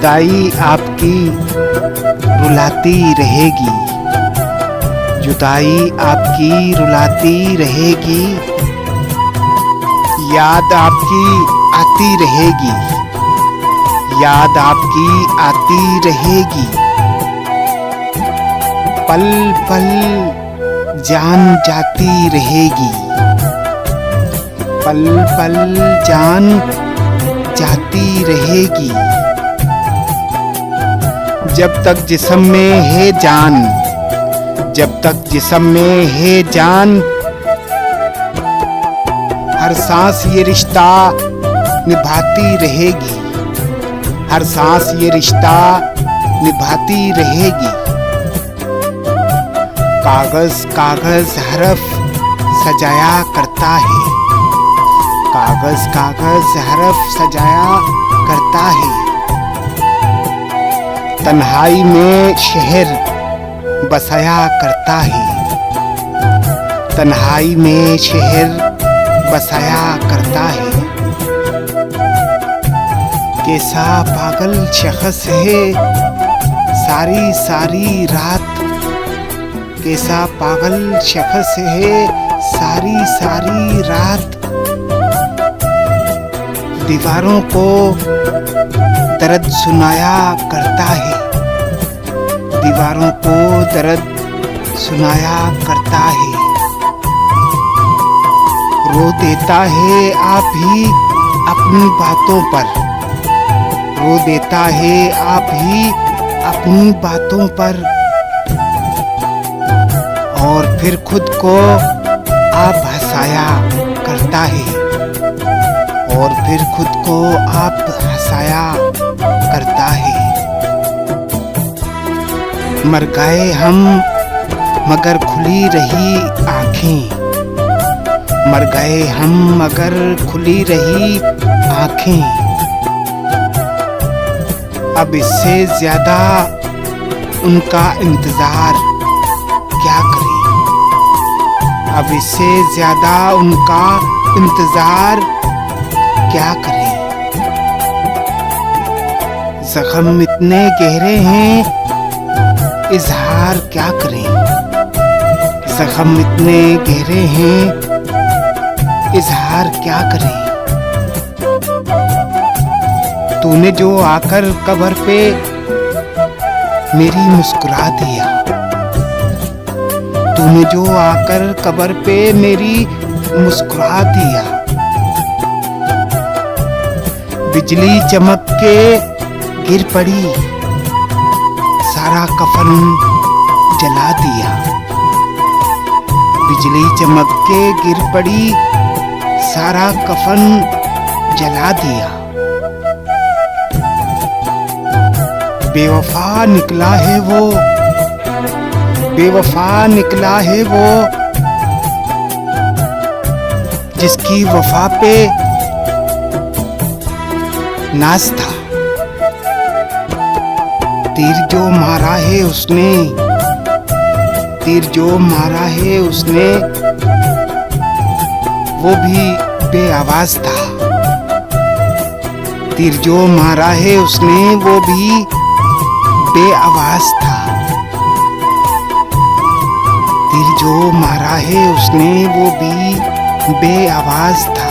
जुदाई आपकी रुलाती रहेगी, जुदाई आपकी रुलाती रहेगी, याद आपकी आती रहेगी, याद आपकी आती रहेगी। पल पल जान जाती रहेगी, पल पल जान जाती रहेगी। जब तक जिस्म में है जान, जब तक जिस्म में है जान, हर सांस ये रिश्ता निभाती रहेगी, हर सांस ये रिश्ता निभाती रहेगी। कागज कागज हरफ सजाया करता है, कागज कागज हरफ सजाया करता है। तन्हाई में शहर बसाया करता है, तन्हाई में शहर बसाया करता है। कैसा पागल शख्स है सारी सारी रात, कैसा पागल शख्स है सारी सारी रात। दीवारों को दर्द सुनाया करता है, दीवारों को दर्द सुनाया करता है। रो देता है आप ही अपनी बातों पर, रो देता है आप ही अपनी बातों पर। और फिर खुद को आप हंसाया करता है, और फिर खुद को आप हंसाया करता है। मर गए हम मगर खुली रही आँखें, मर गए हम मगर खुली रही आँखें। अब इससे ज्यादा उनका इंतजार क्या करें, अब इससे ज्यादा उनका इंतजार क्या करें। जख्म इतने गहरे हैं इजहार क्या करें, जख्म इतने गहरे हैं इजहार क्या करें। तूने जो आकर कब्र पे मेरी मुस्कुरा दिया, तूने जो आकर कब्र पे मेरी मुस्कुरा दिया। बिजली चमक के गिर पड़ी, सारा कफन जला दिया। बिजली चमक के गिर पड़ी, सारा कफन जला दिया। बेवफा निकला है वो, बेवफा निकला है वो, जिसकी वफा पे नाज था। तीर जो मारा है उसने, तीर जो मारा है उसने, वो भी बेआवाज था। तीर जो मारा है उसने वो भी बेआवाज था। तीर जो मारा है उसने वो भी बेआवाज था।